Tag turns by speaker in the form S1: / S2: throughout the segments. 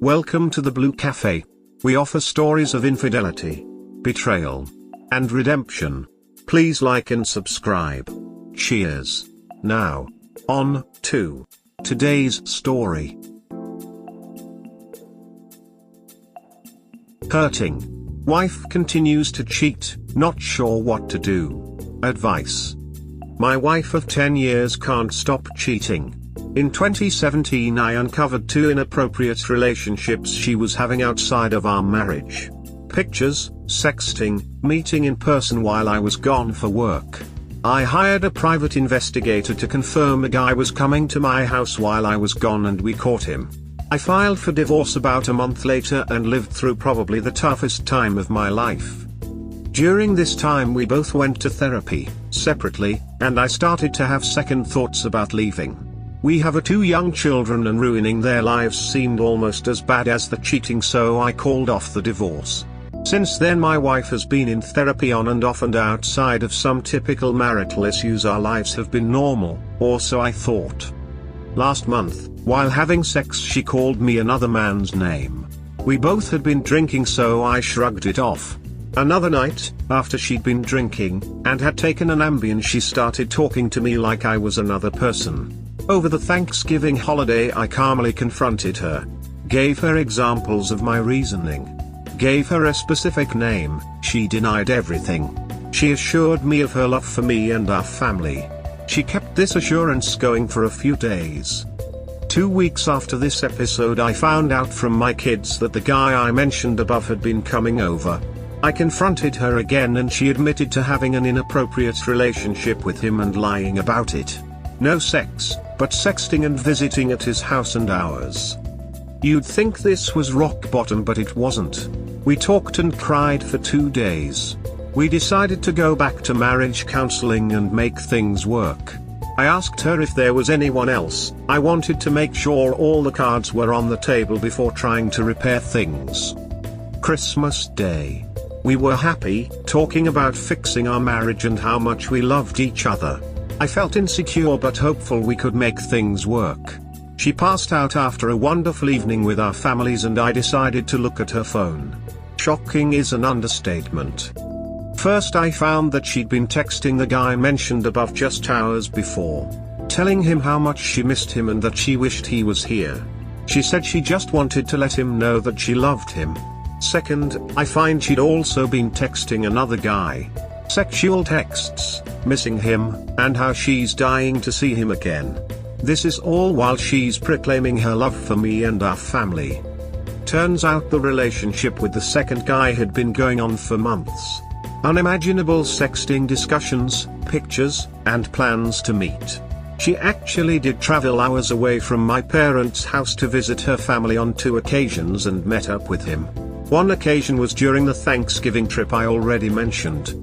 S1: Welcome to the Blue Cafe. We offer stories of infidelity, betrayal, and redemption. Please like and subscribe. Cheers. Now, on to today's story. Hurting. Wife continues to cheat, not sure what to do. Advice. My wife of 10 years can't stop cheating. In 2017 I uncovered 2 inappropriate relationships she was having outside of our marriage. Pictures, sexting, meeting in person while I was gone for work. I hired a private investigator to confirm a guy was coming to my house while I was gone and we caught him. I filed for divorce about a month later and lived through probably the toughest time of my life. During this time we both went to therapy, separately, and I started to have second thoughts about leaving. We have 2 young children and ruining their lives seemed almost as bad as the cheating, so I called off the divorce. Since then my wife has been in therapy on and off, and outside of some typical marital issues our lives have been normal, or so I thought. Last month, while having sex she called me another man's name. We both had been drinking, so I shrugged it off. Another night, after she'd been drinking, and had taken an Ambien, she started talking to me like I was another person. Over the Thanksgiving holiday I calmly confronted her. Gave her examples of my reasoning. Gave her a specific name. She denied everything. She assured me of her love for me and our family. She kept this assurance going for a few days. 2 weeks after this episode I found out from my kids that the guy I mentioned above had been coming over. I confronted her again and she admitted to having an inappropriate relationship with him and lying about it. No sex, but sexting and visiting at his house and ours. You'd think this was rock bottom, but it wasn't. We talked and cried for 2 days. We decided to go back to marriage counseling and make things work. I asked her if there was anyone else. I wanted to make sure all the cards were on the table before trying to repair things. Christmas Day. We were happy, talking about fixing our marriage and how much we loved each other. I felt insecure but hopeful we could make things work. She passed out after a wonderful evening with our families and I decided to look at her phone. Shocking is an understatement. First I found that she'd been texting the guy mentioned above just hours before, telling him how much she missed him and that she wished he was here. She said she just wanted to let him know that she loved him. Second, I find she'd also been texting another guy. Sexual texts, missing him, and how she's dying to see him again. This is all while she's proclaiming her love for me and our family. Turns out the relationship with the second guy had been going on for months. Unimaginable sexting discussions, pictures, and plans to meet. She actually did travel hours away from my parents' house to visit her family on 2 occasions and met up with him. One occasion was during the Thanksgiving trip I already mentioned.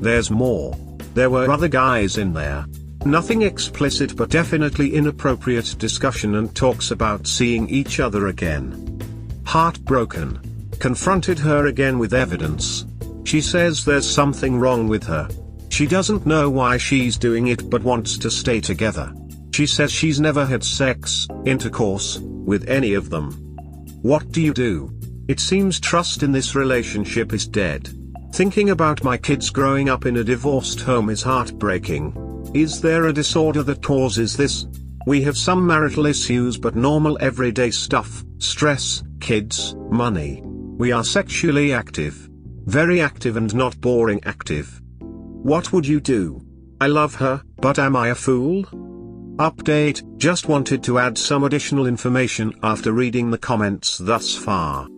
S1: There's more. There were other guys in there. Nothing explicit but definitely inappropriate discussion and talks about seeing each other again. Heartbroken. Confronted her again with evidence. She says there's something wrong with her. She doesn't know why she's doing it but wants to stay together. She says she's never had sex, intercourse, with any of them. What do you do? It seems trust in this relationship is dead. Thinking about my kids growing up in a divorced home is heartbreaking. Is there a disorder that causes this? We have some marital issues but normal everyday stuff, stress, kids, money. We are sexually active. Very active and not boring active. What would you do? I love her, but am I a fool? Update, just wanted to add some additional information after reading the comments thus far.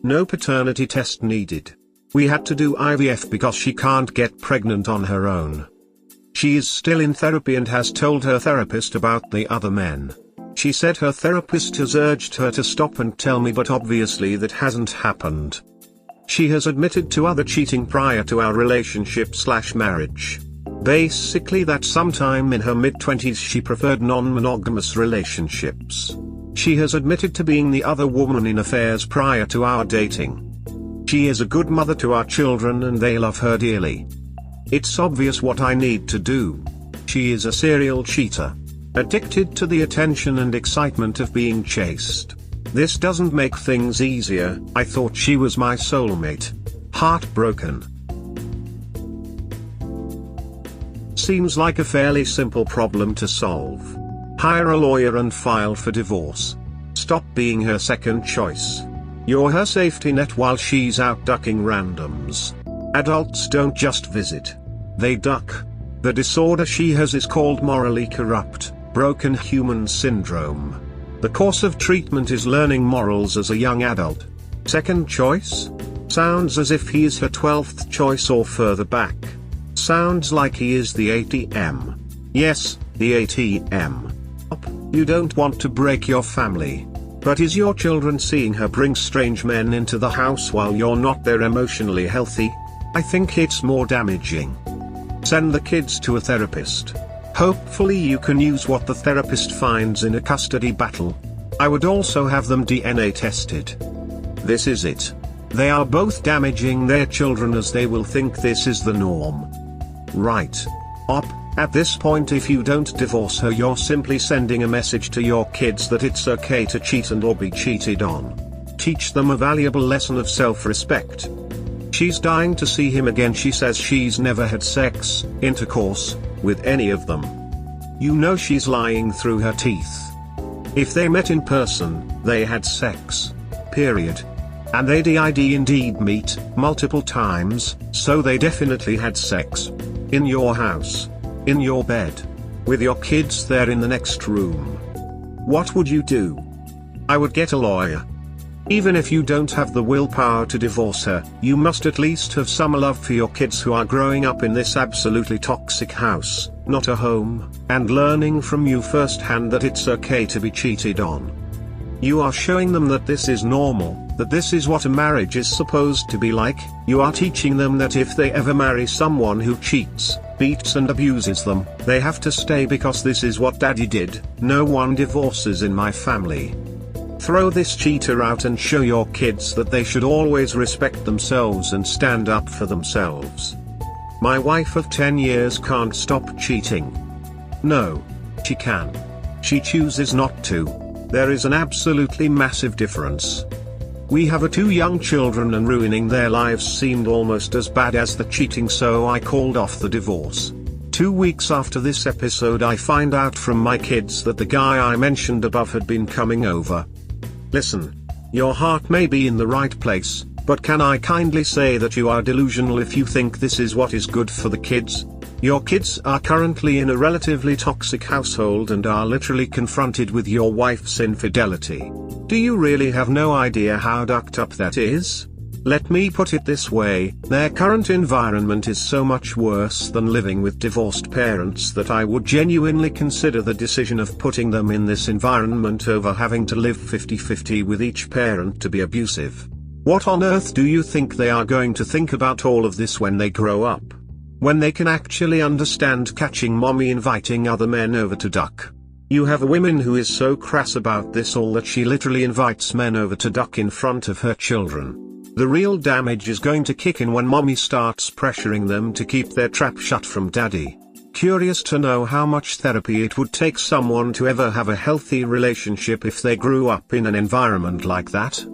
S1: No paternity test needed. We had to do IVF because she can't get pregnant on her own. She is still in therapy and has told her therapist about the other men. She said her therapist has urged her to stop and tell me, but obviously that hasn't happened. She has admitted to other cheating prior to our relationship/marriage. Basically that sometime in her mid-20s she preferred non-monogamous relationships. She has admitted to being the other woman in affairs prior to our dating. She is a good mother to our children and they love her dearly. It's obvious what I need to do. She is a serial cheater. Addicted to the attention and excitement of being chased. This doesn't make things easier. I thought she was my soulmate. Heartbroken. Seems like a fairly simple problem to solve. Hire a lawyer and file for divorce. Stop being her second choice. You're her safety net while she's out ducking randoms. Adults don't just visit. They duck. The disorder she has is called morally corrupt, broken human syndrome. The course of treatment is learning morals as a young adult. Second choice? Sounds as if he is her 12th choice or further back. Sounds like he is the ATM. Yes, the ATM. You don't want to break your family. But is your children seeing her bring strange men into the house while you're not there emotionally healthy? I think it's more damaging. Send the kids to a therapist. Hopefully you can use what the therapist finds in a custody battle. I would also have them DNA tested. This is it. They are both damaging their children as they will think this is the norm. Right. At this point, if you don't divorce her, you're simply sending a message to your kids that it's okay to cheat and or be cheated on. Teach them a valuable lesson of self-respect. She's dying to see him again. She says she's never had sex, intercourse, with any of them. You know she's lying through her teeth. If they met in person, they had sex. Period. And they did indeed meet, multiple times, so they definitely had sex. In your house. In your bed. With your kids there in the next room. What would you do? I would get a lawyer. Even if you don't have the willpower to divorce her, you must at least have some love for your kids who are growing up in this absolutely toxic house, not a home, and learning from you firsthand that it's okay to be cheated on. You are showing them that this is normal, that this is what a marriage is supposed to be like. You are teaching them that if they ever marry someone who cheats, beats and abuses them, they have to stay because this is what daddy did. No one divorces in my family. Throw this cheater out and show your kids that they should always respect themselves and stand up for themselves. My wife of 10 years can't stop cheating. No. She can. She chooses not to. There is an absolutely massive difference. We have 2 young children and ruining their lives seemed almost as bad as the cheating, so I called off the divorce. 2 weeks after this episode, I find out from my kids that the guy I mentioned above had been coming over. Listen. Your heart may be in the right place, but can I kindly say that you are delusional if you think this is what is good for the kids? Your kids are currently in a relatively toxic household and are literally confronted with your wife's infidelity. Do you really have no idea how ducked up that is? Let me put it this way, their current environment is so much worse than living with divorced parents that I would genuinely consider the decision of putting them in this environment over having to live 50-50 with each parent to be abusive. What on earth do you think they are going to think about all of this when they grow up? When they can actually understand catching mommy inviting other men over to duck? You have a woman who is so crass about this all that she literally invites men over to duck in front of her children. The real damage is going to kick in when mommy starts pressuring them to keep their trap shut from daddy. Curious to know how much therapy it would take someone to ever have a healthy relationship if they grew up in an environment like that.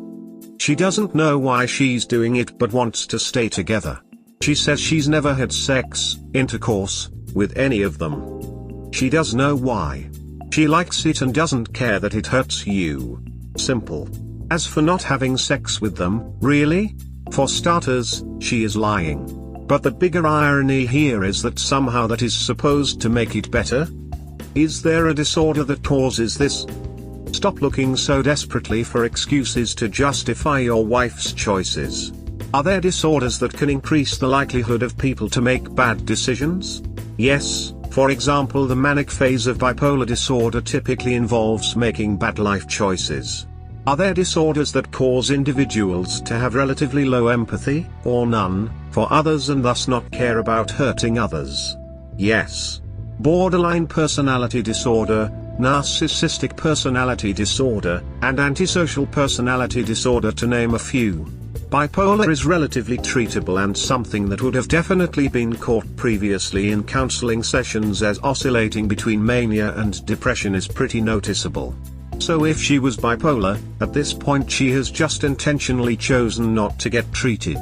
S1: She doesn't know why she's doing it but wants to stay together. She says she's never had sex, intercourse, with any of them. She does know why. She likes it and doesn't care that it hurts you. Simple. As for not having sex with them, really? For starters, she is lying. But the bigger irony here is that somehow that is supposed to make it better? Is there a disorder that causes this? Stop looking so desperately for excuses to justify your wife's choices. Are there disorders that can increase the likelihood of people to make bad decisions? Yes, for example, the manic phase of bipolar disorder typically involves making bad life choices. Are there disorders that cause individuals to have relatively low empathy, or none, for others and thus not care about hurting others? Yes. Borderline personality disorder, narcissistic personality disorder, and antisocial personality disorder to name a few. Bipolar is relatively treatable and something that would have definitely been caught previously in counseling sessions, as oscillating between mania and depression is pretty noticeable. Also, if she was bipolar, at this point she has just intentionally chosen not to get treated.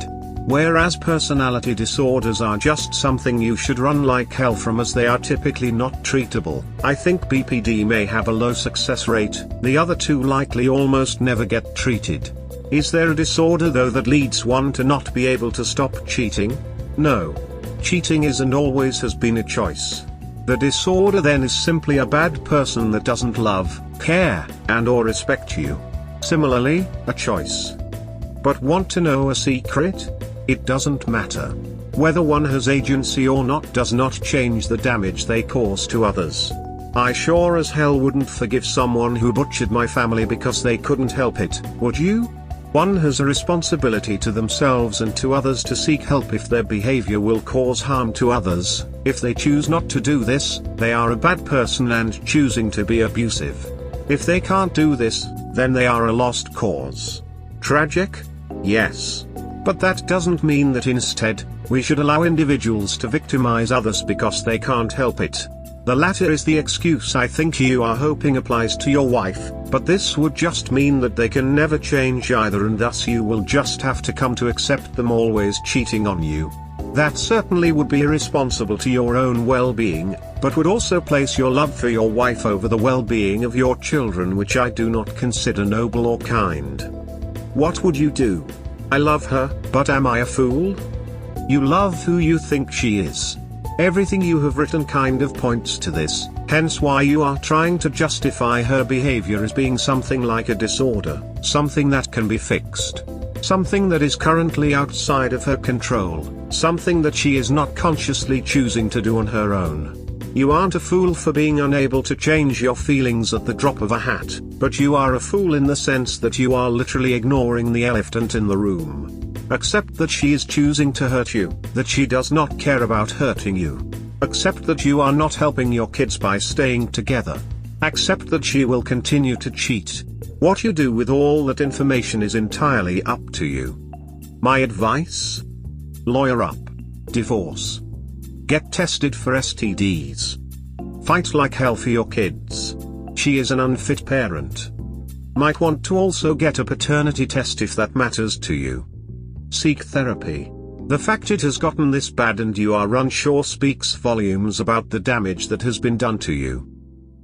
S1: Whereas personality disorders are just something you should run like hell from, as they are typically not treatable. I think BPD may have a low success rate, the other two likely almost never get treated. Is there a disorder though that leads one to not be able to stop cheating? No. Cheating is and always has been a choice. The disorder then is simply a bad person that doesn't love, care, and/or respect you. Similarly, a choice. But want to know a secret? It doesn't matter. Whether one has agency or not does not change the damage they cause to others. I sure as hell wouldn't forgive someone who butchered my family because they couldn't help it, would you? One has a responsibility to themselves and to others to seek help if their behavior will cause harm to others. If they choose not to do this, they are a bad person and choosing to be abusive. If they can't do this, then they are a lost cause. Tragic? Yes. But that doesn't mean that instead, we should allow individuals to victimize others because they can't help it. The latter is the excuse I think you are hoping applies to your wife, but this would just mean that they can never change either, and thus you will just have to come to accept them always cheating on you. That certainly would be irresponsible to your own well-being, but would also place your love for your wife over the well-being of your children, which I do not consider noble or kind. What would you do? I love her, but am I a fool? You love who you think she is. Everything you have written kind of points to this, hence why you are trying to justify her behavior as being something like a disorder, something that can be fixed. Something that is currently outside of her control, something that she is not consciously choosing to do on her own. You aren't a fool for being unable to change your feelings at the drop of a hat, but you are a fool in the sense that you are literally ignoring the elephant in the room. Accept that she is choosing to hurt you, that she does not care about hurting you. Accept that you are not helping your kids by staying together. Accept that she will continue to cheat. What you do with all that information is entirely up to you. My advice? Lawyer up. Divorce. Get tested for STDs. Fight like hell for your kids. She is an unfit parent. Might want to also get a paternity test if that matters to you. Seek therapy. The fact it has gotten this bad and you are unsure speaks volumes about the damage that has been done to you.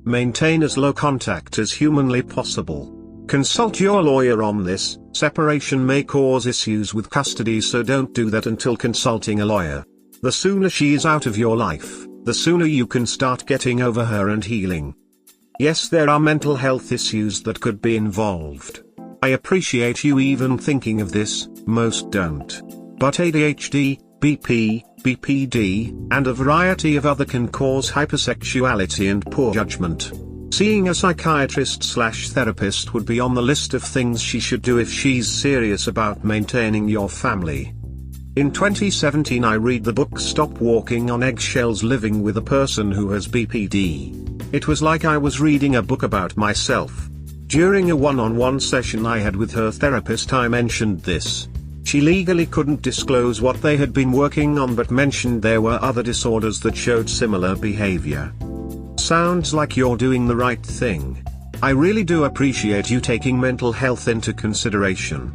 S1: Maintain as low contact as humanly possible. Consult your lawyer on this. Separation may cause issues with custody, so don't do that until consulting a lawyer. The sooner she is out of your life, the sooner you can start getting over her and healing. Yes, there are mental health issues that could be involved. I appreciate you even thinking of this, most don't. But ADHD, BP, BPD, and a variety of other can cause hypersexuality and poor judgment. Seeing a psychiatrist/therapist would be on the list of things she should do if she's serious about maintaining your family. In 2017 I read the book Stop Walking on Eggshells, Living with a Person Who Has BPD. It was like I was reading a book about myself. During a one-on-one session I had with her therapist I mentioned this. She legally couldn't disclose what they had been working on but mentioned there were other disorders that showed similar behavior. Sounds like you're doing the right thing. I really do appreciate you taking mental health into consideration.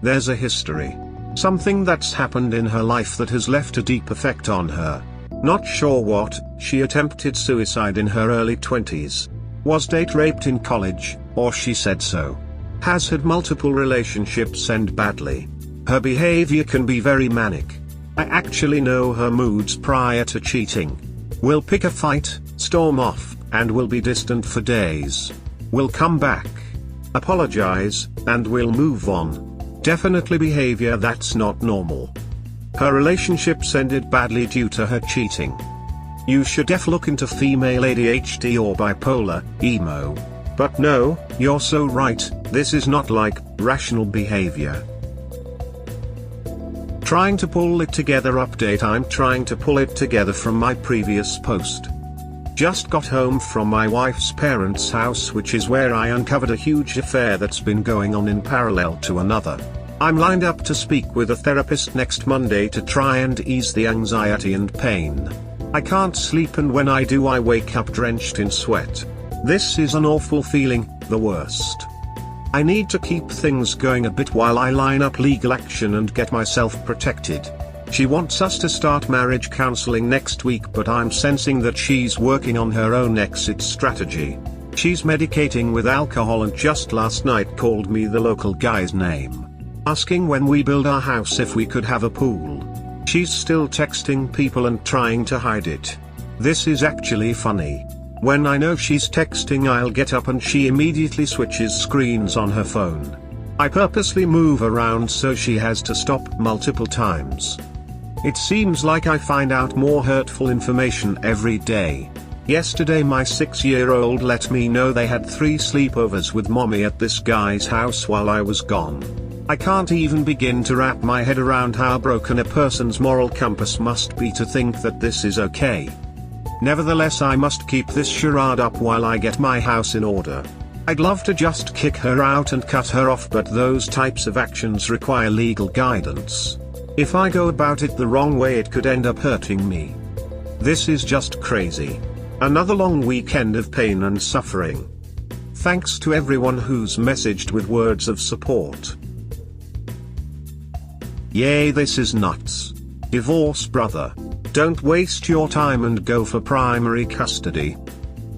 S1: There's a history. Something that's happened in her life that has left a deep effect on her. Not sure what. She attempted suicide in her early 20s. Was date raped in college, or she said so. Has had multiple relationships end badly. Her behavior can be very manic. I actually know her moods prior to cheating. Will pick a fight, storm off, and will be distant for days. Will come back, apologize, and will move on. Definitely behavior that's not normal. Her relationships ended badly due to her cheating. You should look into female ADHD or bipolar, emo. But no, you're so right, this is not like rational behavior. Trying to pull it together update. I'm trying to pull it together from my previous post. Just got home from my wife's parents' house, which is where I uncovered a huge affair that's been going on in parallel to another. I'm lined up to speak with a therapist next Monday to try and ease the anxiety and pain. I can't sleep, and when I do I wake up drenched in sweat. This is an awful feeling, the worst. I need to keep things going a bit while I line up legal action and get myself protected. She wants us to start marriage counseling next week, but I'm sensing that she's working on her own exit strategy. She's medicating with alcohol and just last night called me the local guy's name, asking when we build our house if we could have a pool. She's still texting people and trying to hide it. This is actually funny. When I know she's texting, I'll get up and she immediately switches screens on her phone. I purposely move around so she has to stop multiple times. It seems like I find out more hurtful information every day. Yesterday my 6-year-old let me know they had 3 sleepovers with mommy at this guy's house while I was gone. I can't even begin to wrap my head around how broken a person's moral compass must be to think that this is okay. Nevertheless, I must keep this charade up while I get my house in order. I'd love to just kick her out and cut her off, but those types of actions require legal guidance. If I go about it the wrong way, it could end up hurting me. This is just crazy. Another long weekend of pain and suffering. Thanks to everyone who's messaged with words of support. Yay, this is nuts. Divorce, brother. Don't waste your time and go for primary custody.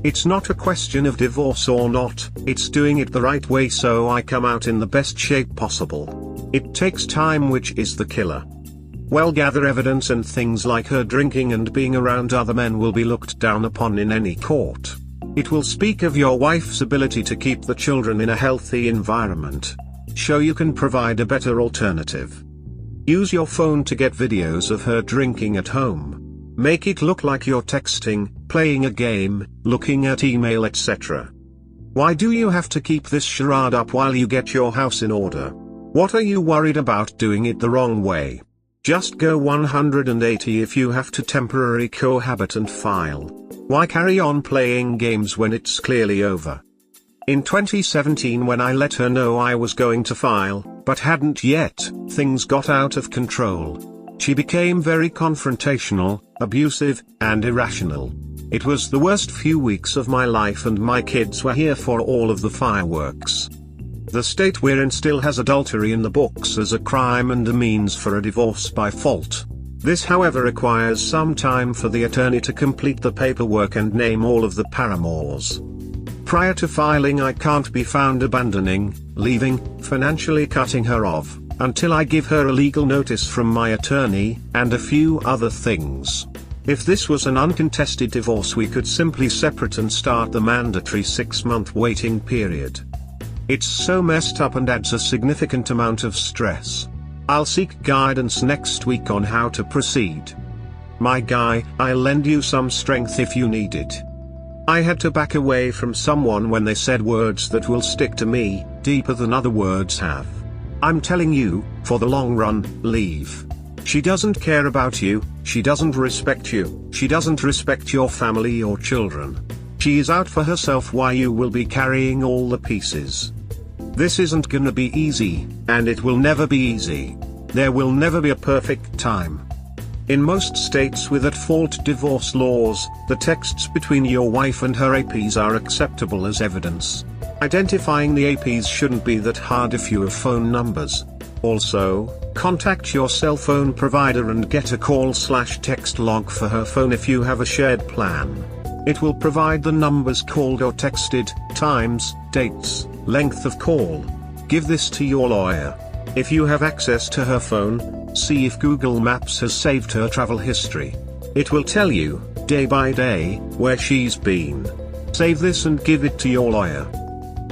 S1: It's not a question of divorce or not, it's doing it the right way so I come out in the best shape possible. It takes time, which is the killer. Well, gather evidence, and things like her drinking and being around other men will be looked down upon in any court. It will speak of your wife's ability to keep the children in a healthy environment. Show you can provide a better alternative. Use your phone to get videos of her drinking at home. Make it look like you're texting, playing a game, looking at email, etc. Why do you have to keep this charade up while you get your house in order? What are you worried about doing it the wrong way? Just go 180 if you have to temporarily cohabit and file. Why carry on playing games when it's clearly over? In 2017, when I let her know I was going to file, but hadn't yet, things got out of control. She became very confrontational, abusive, and irrational. It was the worst few weeks of my life, and my kids were here for all of the fireworks. The state we're in still has adultery in the books as a crime and a means for a divorce by fault. This, however, requires some time for the attorney to complete the paperwork and name all of the paramours. Prior to filing, I can't be found abandoning, leaving, financially cutting her off, until I give her a legal notice from my attorney, and a few other things. If this was an uncontested divorce, we could simply separate and start the mandatory 6-month waiting period. It's so messed up and adds a significant amount of stress. I'll seek guidance next week on how to proceed. My guy, I'll lend you some strength if you need it. I had to back away from someone when they said words that will stick to me, deeper than other words have. I'm telling you, for the long run, leave. She doesn't care about you, she doesn't respect you, she doesn't respect your family or children. She is out for herself while you will be carrying all the pieces. This isn't gonna be easy, and it will never be easy. There will never be a perfect time. In most states with at-fault divorce laws, the texts between your wife and her APs are acceptable as evidence. Identifying the APs shouldn't be that hard if you have phone numbers. Also, contact your cell phone provider and get a call/text log for her phone if you have a shared plan. It will provide the numbers called or texted, times, dates, length of call. Give this to your lawyer. If you have access to her phone, see if Google Maps has saved her travel history. It will tell you, day by day, where she's been. Save this and give it to your lawyer.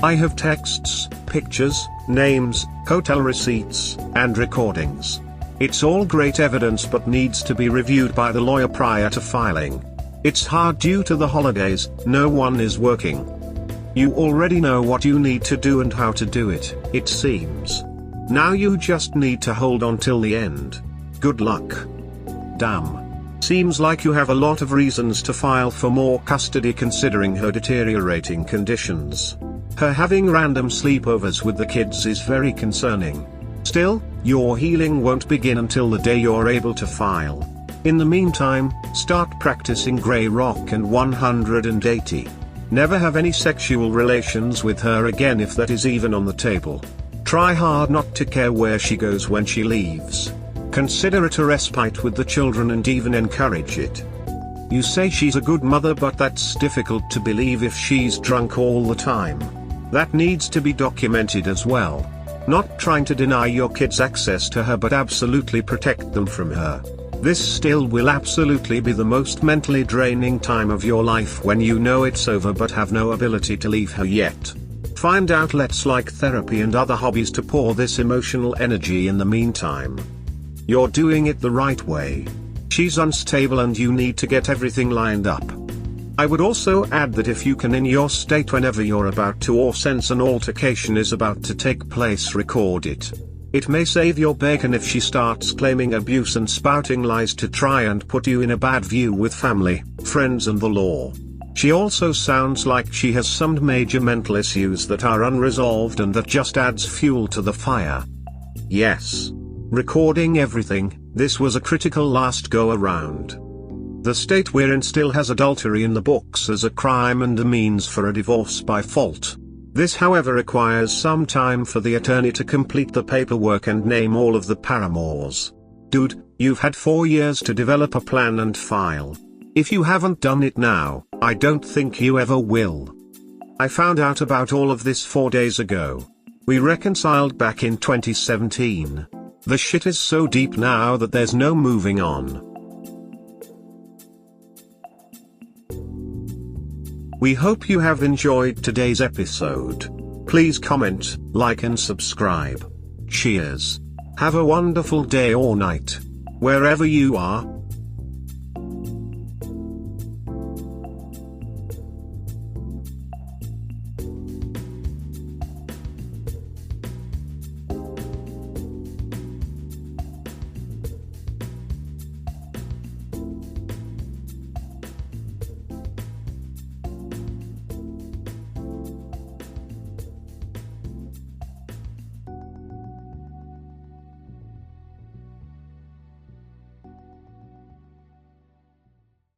S1: I have texts, pictures, names, hotel receipts, and recordings. It's all great evidence but needs to be reviewed by the lawyer prior to filing. It's hard due to the holidays, no one is working. You already know what you need to do and how to do it, it seems. Now you just need to hold on till the end. Good luck. Damn. Seems like you have a lot of reasons to file for more custody considering her deteriorating conditions. Her having random sleepovers with the kids is very concerning. Still, your healing won't begin until the day you're able to file. In the meantime, start practicing Grey Rock and 180. Never have any sexual relations with her again if that is even on the table. Try hard not to care where she goes when she leaves. Consider it a respite with the children and even encourage it. You say she's a good mother, but that's difficult to believe if she's drunk all the time. That needs to be documented as well. Not trying to deny your kids access to her, but absolutely protect them from her. This still will absolutely be the most mentally draining time of your life when you know it's over but have no ability to leave her yet. Find outlets like therapy and other hobbies to pour this emotional energy in the meantime. You're doing it the right way. She's unstable and you need to get everything lined up. I would also add that if you can, in your state, whenever you're about to or sense an altercation is about to take place, record it. It may save your bacon if she starts claiming abuse and spouting lies to try and put you in a bad view with family, friends and the law. She also sounds like she has some major mental issues that are unresolved, and that just adds fuel to the fire. Yes. Recording everything, this was a critical last go around. The state we're in still has adultery in the books as a crime and a means for a divorce by fault. This, however, requires some time for the attorney to complete the paperwork and name all of the paramours. Dude, you've had 4 years to develop a plan and file. If you haven't done it now, I don't think you ever will. I found out about all of this 4 days ago. We reconciled back in 2017. The shit is so deep now that there's no moving on. We hope you have enjoyed today's episode. Please comment, like and subscribe. Cheers. Have a wonderful day or night, wherever you are.